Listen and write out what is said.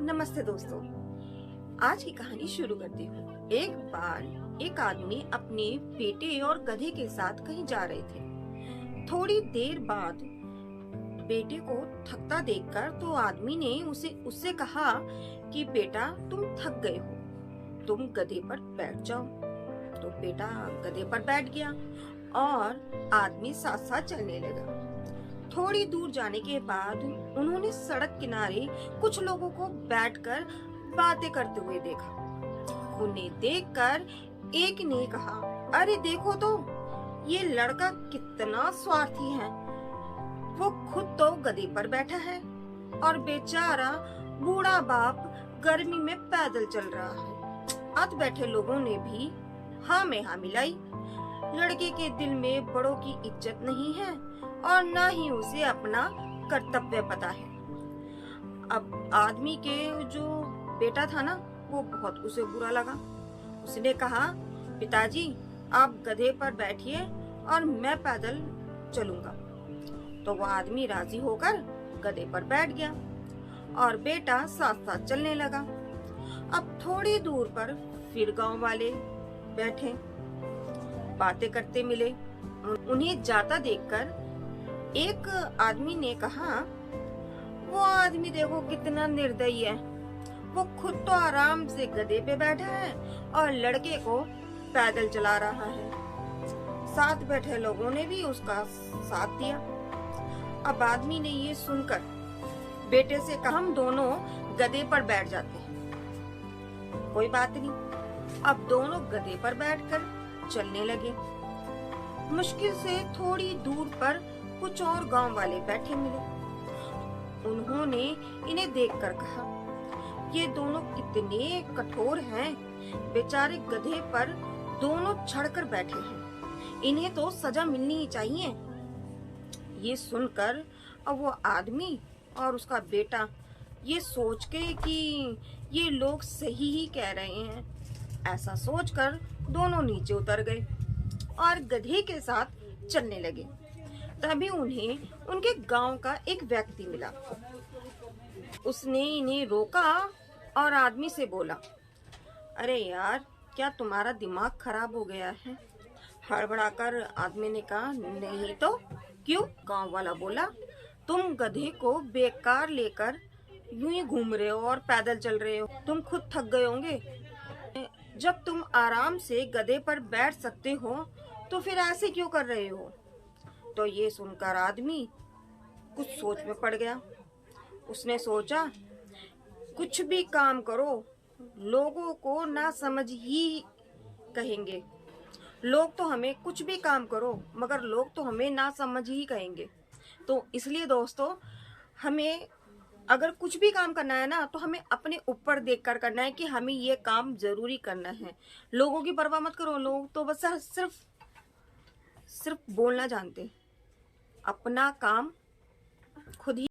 नमस्ते दोस्तों, आज की कहानी शुरू करती हूँ। एक बार एक आदमी अपने बेटे और गधे के साथ कहीं जा रहे थे। थोड़ी देर बाद बेटे को थकता देखकर तो आदमी ने उससे कहा कि बेटा, तुम थक गए हो, तुम गधे पर बैठ जाओ। तो बेटा गधे पर बैठ गया और आदमी साथ साथ चलने लगा। थोड़ी दूर जाने के बाद उन्होंने सड़क किनारे कुछ लोगों को बैठकर बातें करते हुए देखा। उन्हें देखकर एक ने कहा, अरे देखो तो, ये लड़का कितना स्वार्थी है। वो खुद तो गधे पर बैठा है और बेचारा बूढ़ा बाप गर्मी में पैदल चल रहा है। आत बैठे लोगों ने भी हाँ में हाँ मिलाई। लड़के के दिल में बड़ों की इज्जत नहीं है और न ही उसे अपना कर्तव्य पता है। अब आदमी के जो बेटा था ना, वो बहुत उसे बुरा लगा। उसने कहा, पिताजी आप गधे पर बैठिए और मैं पैदल चलूंगा। तो वो आदमी राजी होकर गधे पर बैठ गया और बेटा साथ साथ चलने लगा। अब थोड़ी दूर पर फिर गांव वाले बैठे बातें करते मिले। उन्हें जाता देखकर एक आदमी ने कहा, वो आदमी देखो कितना निर्दयी है। वो खुद तो आराम से गधे पे बैठा है और लड़के को पैदल चला रहा है। साथ बैठे लोगों ने भी उसका साथ दिया। अब आदमी ने ये सुनकर बेटे से कहा, हम दोनों गधे पर बैठ जाते हैं। कोई बात नहीं। अब दोनों गधे पर बैठकर चलने लगे। मुश्किल से थोड़ी दूर पर कुछ और गांव वाले बैठे मिले। उन्होंने इन्हें देखकर कहा, ये दोनों कितने कठोर हैं। बेचारे गधे पर दोनों चढ़कर बैठे हैं, इन्हें तो सजा मिलनी ही चाहिए। ये सुनकर अब वो आदमी और उसका बेटा ये सोच के कि ये लोग सही ही कह रहे हैं, ऐसा सोचकर दोनों नीचे उतर गए और गधे के साथ चलने लगे। तभी उन्हें उनके गांव का एक व्यक्ति मिला। उसने इन्हें रोका और आदमी से बोला, अरे यार, क्या तुम्हारा दिमाग खराब हो गया है? हड़बड़ाकर आदमी ने कहा, नहीं तो क्यों? गांव वाला बोला, तुम गधे को बेकार लेकर यूं ही घूम रहे हो और पैदल चल रहे हो, तुम खुद थक गए होंगे। जब तुम आराम से गधे पर बैठ सकते हो तो फिर ऐसे क्यों कर रहे हो? तो ये सुनकर आदमी कुछ सोच में पड़ गया। उसने सोचा, कुछ भी काम करो लोगों को ना समझ ही कहेंगे। लोग तो हमें, कुछ भी काम करो मगर लोग तो हमें ना समझ ही कहेंगे। तो इसलिए दोस्तों, हमें अगर कुछ भी काम करना है ना, तो हमें अपने ऊपर देखकर करना है कि हमें ये काम जरूरी करना है। लोगों की परवाह मत करो। लोग तो बस सिर्फ बोलना जानते, अपना काम खुद ही